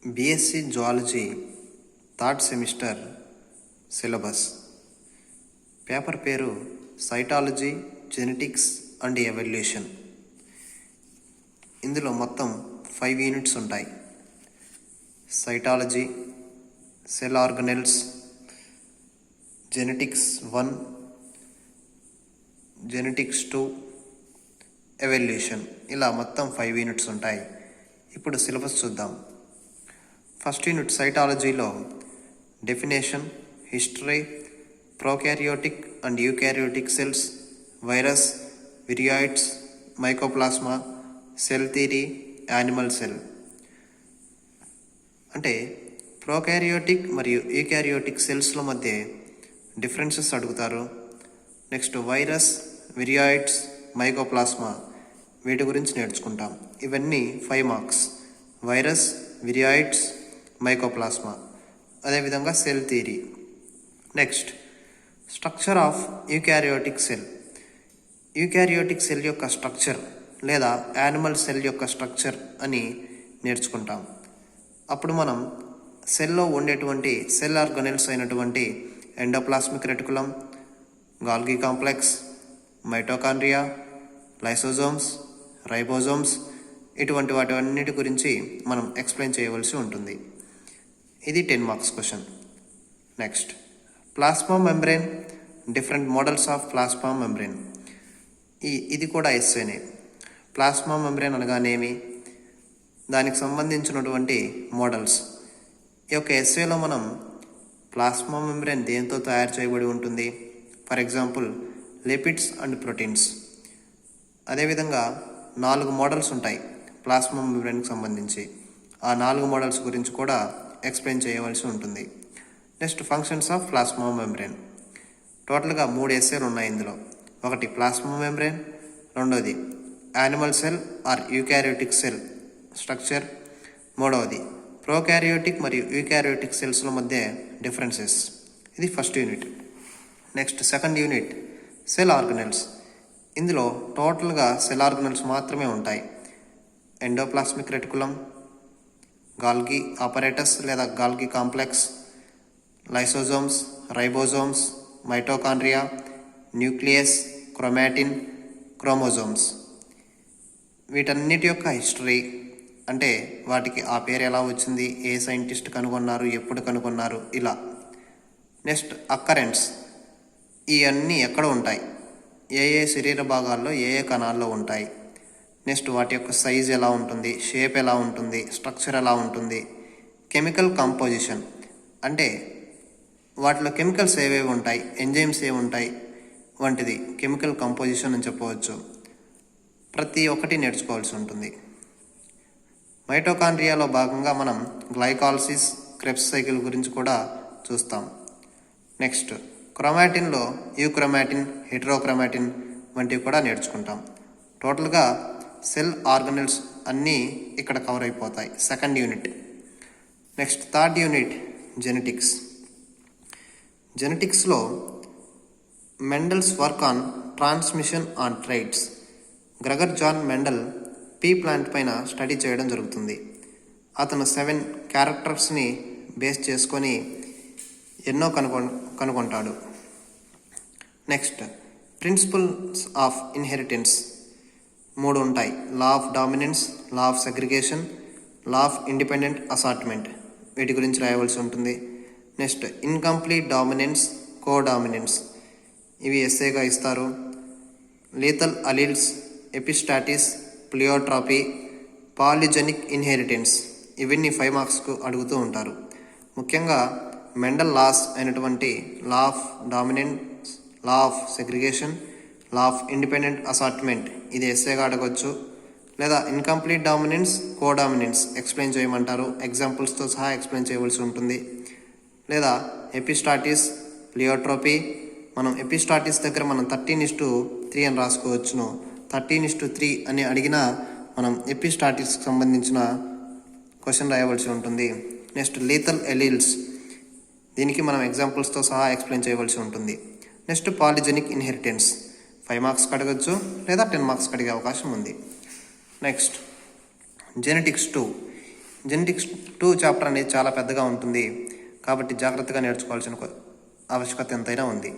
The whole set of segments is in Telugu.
BSc zoology third semester syllabus. Paper పేరు సైటాలజీ, జెనెటిక్స్ అండ్ ఎవల్యూషన్. ఇందులో మొత్తం 5 యూనిట్స్ ఉంటాయి. Cytology, cell organelles, genetics 1, genetics 2, evolution. ఇలా మొత్తం 5 యూనిట్స్ ఉంటాయి. ఇప్పుడు సిలబస్ చూద్దాం. ఫస్ట్ యూనిట్ సైటాలజీలో definition, history, prokaryotic and eukaryotic cells, virus, viroids, mycoplasma, cell theory, animal cell. అంటే ప్రోకారియోటిక్ మరియు యూకారియోటిక్ సెల్స్ల మధ్య డిఫరెన్సెస్ అడుగుతారు. నెక్స్ట్ వైరస్, విరియాయిడ్స్, మైకోప్లాస్మా, వీటి గురించి నేర్చుకుంటాం. ఇవన్నీ 5 మార్క్స్. వైరస్, విరియాయిడ్స్, మైకోప్లాస్మా, అదేవిధంగా cell theory. Next structure of eukaryotic cell. Eukaryotic cell యొక్క స్ట్రక్చర్ లేదా యానిమల్ సెల్ యొక్క స్ట్రక్చర్ అని నేర్చుకుంటాం. అప్పుడు మనం సెల్లో ఉండేటువంటి సెల్ ఆర్గనెల్స్ అయినటువంటి endoplasmic reticulum, Golgi complex, mitochondria, lysosomes, ribosomes, ఇటువంటి వాటి అన్నిటి గురించి మనం ఎక్స్ప్లెయిన్ చేయవలసి ఉంటుంది. ఇది 10 marks question. Next plasma membrane, different models of plasma membrane. ఇది కూడా ఎస్సేనే. ప్లాస్మా మెంబ్రెయిన్ అనగానేమి, దానికి సంబంధించినటువంటి మోడల్స్. ఈ యొక్క ఎస్సేలో మనం ప్లాస్మా మెంబ్రెయిన్ దేంతో తయారు చేయబడి ఉంటుంది, for example lipids and proteins. అదేవిధంగా 4 మోడల్స్ ఉంటాయి ప్లాస్మా మెంబ్రెయిన్కి సంబంధించి. ఆ 4 మోడల్స్ గురించి కూడా ఎక్స్ప్లెయిన్ చేయవలసి ఉంటుంది. Next functions of plasma membrane. టోటల్గా 3 ఎస్సేలు ఉన్నాయి ఇందులో. ఒకటి ప్లాస్మా మెంబ్రెయిన్, రెండవది animal cell or eukaryotic cell structure, మూడవది ప్రోకారియోటిక్ మరియు యూకారియోటిక్ సెల్స్ల మధ్య డిఫరెన్సెస్. ఇది first unit. Next second unit cell organelles. ఇందులో టోటల్గా సెల్ ఆర్గనెల్స్ మాత్రమే ఉంటాయి. ఎండోప్లాస్మిక్ రెటికులం, గాల్గి ఆపరేటస్ లేదా Golgi complex, lysosomes, ribosomes, mitochondria, nucleus, chromatin, chromosomes. వీటన్నిటి యొక్క హిస్టరీ, అంటే వాటికి ఆ పేరు ఎలా వచ్చింది, ఏ సైంటిస్ట్ కనుగొన్నారు, ఎప్పుడు కనుగొన్నారు, ఇలా. Next occurrence. ఇవన్నీ ఎక్కడ ఉంటాయి, ఏ ఏ శరీర భాగాల్లో ఏ ఏ కణాల్లో ఉంటాయి. నెక్స్ట్ వాటి యొక్క సైజ్ ఎలా ఉంటుంది, షేప్ ఎలా ఉంటుంది, స్ట్రక్చర్ ఎలా ఉంటుంది. కెమికల్ కంపోజిషన్, అంటే వాటిలో కెమికల్స్ ఏవేవి ఉంటాయి, ఎంజైమ్స్ ఏవి ఉంటాయి వంటిది కెమికల్ కంపోజిషన్ అని చెప్పవచ్చు. ప్రతి ఒక్కటి నేర్చుకోవాల్సి ఉంటుంది. మైటోకాండ్రియాలో భాగంగా మనం గ్లైకాలసిస్, క్రెబ్స్ సైకిల్ గురించి కూడా చూస్తాం. నెక్స్ట్ క్రోమాటిన్లో యూక్రోమాటిన్, హెటెరోక్రోమాటిన్ వంటివి కూడా నేర్చుకుంటాం. టోటల్గా సెల్ ఆర్గనెల్స్ అన్నీ ఇక్కడ కవర్ అయిపోతాయి second unit. Next third unit genetics. జెనెటిక్స్లో Mendel's work on transmission on traits. Gregor Johann Mendel pea plant పైన స్టడీ చేయడం జరుగుతుంది. అతను 7 క్యారెక్టర్స్ని బేస్ చేసుకొని ఎన్నో కనుగొంటాడు. నెక్స్ట్ ప్రిన్సిపల్స్ ఆఫ్ ఇన్హెరిటెన్స్ 3 ఉంటాయి. Law of dominance, law of segregation, law of independent assortment. వీటి గురించి రాయవలసి ఉంటుంది. Next incomplete dominance, co dominance, ఇవి ఎస్సేగా ఇస్తారు. Lethal alleles, epistasis, pleiotropy, polygenic inheritance, ఇవన్నీ 5 మార్క్స్కు అడుగుతూ ఉంటారు. ముఖ్యంగా మెండల్ లాస్ అయినటువంటి లా of dominance, law of segregation, law of independent assortment, ఇది ఎస్సేగా అడగవచ్చు. లేదా incomplete dominance, co dominance explain చేయమంటారు. ఎగ్జాంపుల్స్తో సహా ఎక్స్ప్లెయిన్ చేయవలసి ఉంటుంది. లేదా ఎపిస్టాటిస్, ప్లియోట్రోపీ. మనం ఎపిస్టాటిస్ దగ్గర మనం 13:3 అని రాసుకోవచ్చును. 13:3 అని అడిగినా మనం ఎపిస్టాటిస్కి సంబంధించిన క్వశ్చన్ రాయవలసి ఉంటుంది. నెక్స్ట్ లీథల్ ఎలీల్స్, దీనికి మనం ఎగ్జాంపుల్స్తో సహా ఎక్స్ప్లెయిన్ చేయవలసి ఉంటుంది. నెక్స్ట్ పాలిజెనిక్ ఇన్హెరిటెన్స్ 5 మార్క్స్కి అడగచ్చు, లేదా 10 మార్క్స్కి అడిగే అవకాశం ఉంది. Next genetics 2. జెనెటిక్స్ 2 చాప్టర్ అనేది చాలా పెద్దగా ఉంటుంది కాబట్టి జాగ్రత్తగా నేర్చుకోవాల్సిన ఆవశ్యకత ఎంతైనా ఉంది.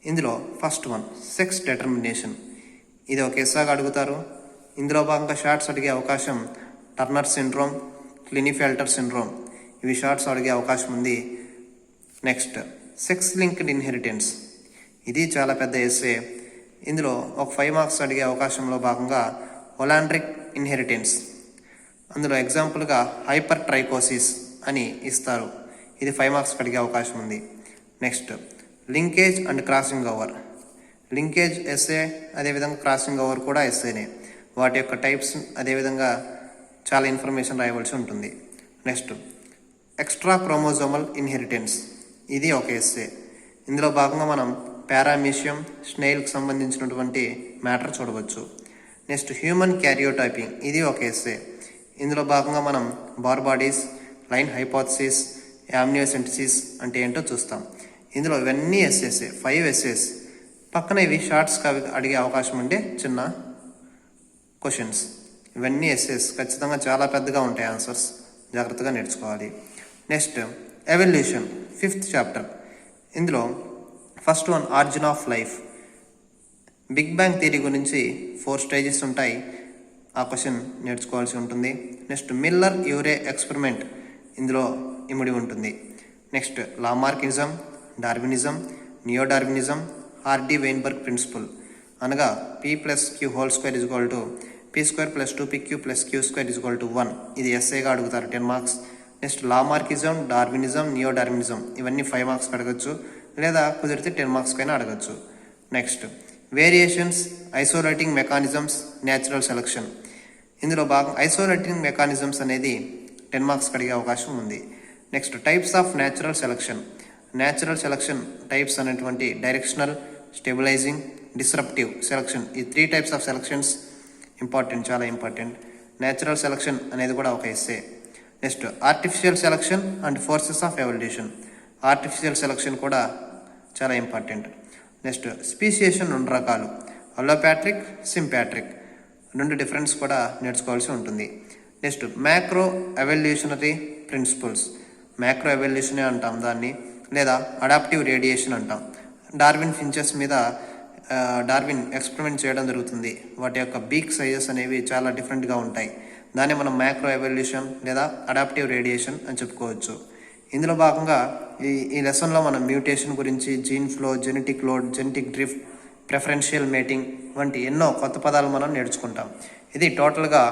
ఇందులో ఫస్ట్ వన్ సెక్స్ డిటర్మినేషన్. ఇది ఒక ఎస్సాగా అడుగుతారు. ఇందులో భాగంగా షార్ట్స్ అడిగే అవకాశం టర్నర్ సిండ్రోమ్, క్లినిఫెల్టర్ సిండ్రోమ్, ఇవి షార్ట్స్ అడిగే అవకాశం ఉంది. Next sex linked inheritance. ఇది చాలా పెద్ద ఎస్సే. ఇందులో ఒక 5 మార్క్స్ అడిగే అవకాశంలో భాగంగా ఒలాండ్రిక్ ఇన్హెరిటెన్స్, అందులో ఎగ్జాంపుల్గా హైపర్ ట్రైకోసిస్ అని ఇస్తారు. ఇది 5 మార్క్స్ అడిగే అవకాశం ఉంది. Next linkage and crossing over. Linkage SA, అదేవిధంగా క్రాసింగ్ ఓవర్ కూడా ఎస్ఏనే. వాటి యొక్క టైప్స్ అదేవిధంగా చాలా ఇన్ఫర్మేషన్ రాయవలసి ఉంటుంది. Next extra chromosomal inheritance. ఇది ఒక ఎస్ఏ. ఇందులో భాగంగా మనం పారామీషియం, స్నేయిల్కి సంబంధించినటువంటి మ్యాటర్ చూడవచ్చు. Next human karyotyping. ఇది ఒక ఎస్ఏ. ఇందులో భాగంగా మనం బార్బాడీస్, లైన్ హైపోథసిస్, యామ్నియోసెంటిసిస్ అంటే ఏంటో చూస్తాం. ఇందులో ఇవన్నీ ఎస్ఎస్ఏ, 5 ఎస్ఎస్. పక్కన ఇవి షార్ట్స్గా అడిగే అవకాశం ఉండే చిన్న క్వశ్చన్స్. ఇవన్నీ ఎస్ఎస్, ఖచ్చితంగా చాలా పెద్దగా ఉంటాయి ఆన్సర్స్, జాగ్రత్తగా నేర్చుకోవాలి. Next evolution, 5th chapter. ఇందులో first one origin of life. Big bang theory గురించి 4 స్టేజెస్ ఉంటాయి, ఆ క్వశ్చన్ నేర్చుకోవాల్సి ఉంటుంది. నెక్స్ట్ మిల్లర్ యూరే ఎక్స్పెరిమెంట్ ఇందులో ఇమిడి ఉంటుంది. Next Lamarckism, Darwinism, neo Darwinism, Hardy Weinberg principle, అనగా P+Q² P² + 2PQ + Q² 1. ఇది ఎస్ఏగా అడుగుతారు, 10 marks. Next Lamarckism, Darwinism, neo Darwinism ఇవన్నీ 5 మార్క్స్కి అడగచ్చు, లేదా కుదిరితే 10 మార్క్స్కైనా అడగచ్చు. Next variations, isolating mechanisms, natural selection. ఇందులో భాగం ఐసోలేటింగ్ మెకానిజమ్స్ అనేది 10 మార్క్స్కి అడిగే అవకాశం ఉంది. Next types of natural selection. Natural selection types అనేటువంటి డైరెక్షనల్, స్టెబిలైజింగ్, డిస్రప్టివ్ సెలక్షన్. ఈ 3 టైప్స్ ఆఫ్ సెలక్షన్స్ ఇంపార్టెంట్, చాలా ఇంపార్టెంట్. న్యాచురల్ సెలక్షన్ అనేది కూడా ఒక essay. Next artificial selection and forces of evolution. Artificial selection కూడా చాలా ఇంపార్టెంట్. నెక్స్ట్ స్పీసియేషన్ 2 రకాలు, అలోపాట్రిక్, సింపాట్రిక్. 2 డిఫరెన్స్ కూడా నేర్చుకోవాల్సి ఉంటుంది. Next macro evolutionary principles. Macro ఎవల్యూషనే అంటాం దాన్ని, లేదా అడాప్టివ్ రేడియేషన్ అంటాం. డార్విన్ ఫించెస్ మీద డార్విన్ ఎక్స్పెరిమెంట్ చేయడం జరుగుతుంది. వాటి యొక్క బీక్ సైజెస్ అనేవి చాలా డిఫరెంట్గా ఉంటాయి. దాన్ని మనం మ్యాక్రో ఎవల్యూషన్ లేదా అడాప్టివ్ రేడియేషన్ అని చెప్పుకోవచ్చు. ఇందులో భాగంగా ఈ లెసన్లో మనం మ్యూటేషన్ గురించి, gene flow, genetic load, genetic drift, preferential mating వంటి ఎన్నో కొత్త పదాలు మనం నేర్చుకుంటాం. ఇది టోటల్గా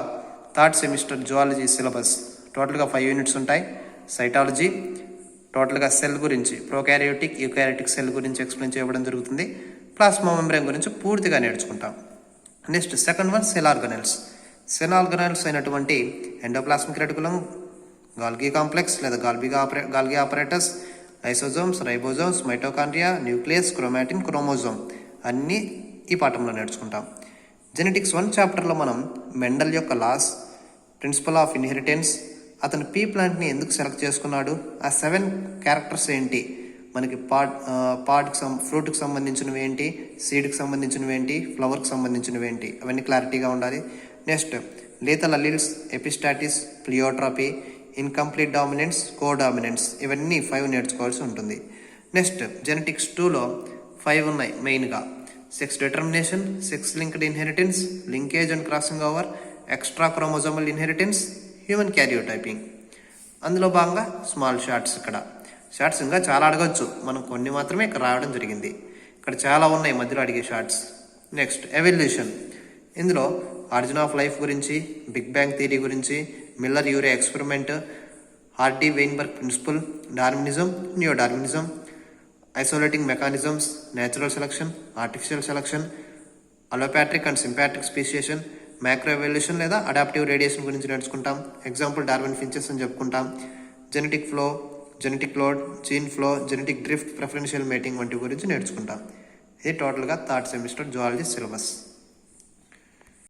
3rd సెమిస్టర్ జువాలజీ సిలబస్. టోటల్గా 5 యూనిట్స్ ఉంటాయి. సైటాలజీ, టోటల్గా సెల్ గురించి, ప్రోకారియోటిక్, యూకారియోటిక్ సెల్ గురించి ఎక్స్ప్లెయిన్ చేయడం జరుగుతుంది. ప్లాస్మా మెంబ్రేన్ గురించి పూర్తిగా నేర్చుకుంటాం. Next second one cell organelles. Cell organelles అయినటువంటి ఎండోప్లాస్మిక్ రెటికులం, గాల్గి కాంప్లెక్స్ లేదా Golgi apparatus, lysosomes, ribosomes, mitochondria, nucleus, chromatin, chromosome అన్నీ ఈ పాఠంలో నేర్చుకుంటాం. జెనెటిక్స్ 1 చాప్టర్లో మనం మెండల్ యొక్క లాస్, ప్రిన్సిపల్ ఆఫ్ ఇన్హెరిటెన్స్, అతను పీ ప్లాంట్ని ఎందుకు సెలెక్ట్ చేసుకున్నాడు, ఆ 7 క్యారెక్టర్స్ ఏంటి, మనకి ఫ్రూట్కి సంబంధించినవి ఏంటి, సీడ్కి సంబంధించినవి ఏంటి, ఫ్లవర్కి సంబంధించినవి ఏంటి, అవన్నీ క్లారిటీగా ఉండాలి. Next lethal alleles, epistasis, pleiotropy, incomplete dominance, codominance ఇవన్నీ 5 నేర్చుకోవాల్సి ఉంటుంది. నెక్స్ట్ జెనెటిక్స్ 2లో 5 ఉన్నాయి మెయిన్గా. Sex determination, sex linked inheritance, linkage and crossing over, extra chromosomal inheritance, human karyotyping. అందులో భాగంగా స్మాల్ షార్ట్స్. ఇక్కడ షార్ట్స్ ఇంకా చాలా అడగచ్చు, మనం కొన్ని మాత్రమే ఇక్కడ రావడం జరిగింది. ఇక్కడ చాలా ఉన్నాయి మధ్యలో అడిగే షార్ట్స్. Next evolution. ఇందులో ఆరిజిన్ ఆఫ్ లైఫ్ గురించి, బిగ్ బ్యాంగ్ థియరీ గురించి, Miller Urey experiment, Hardy Weinberg principle, Darwinism, neo Darwinism, isolating mechanisms, natural selection, artificial selection, allopatric and sympatric speciation, macro evolution లేదా అడాప్టివ్ రేడియేషన్ గురించి నేర్చుకుంటాం. ఎగ్జాంపుల్ డార్విన్ ఫించెస్ అని చెప్పుకుంటాం. Genetic flow, genetic load, gene flow, genetic drift, preferential mating వంటి గురించి నేర్చుకుంటాం. ఇది టోటల్గా 3rd సెమిస్టర్ జువాలజీ సిలబస్.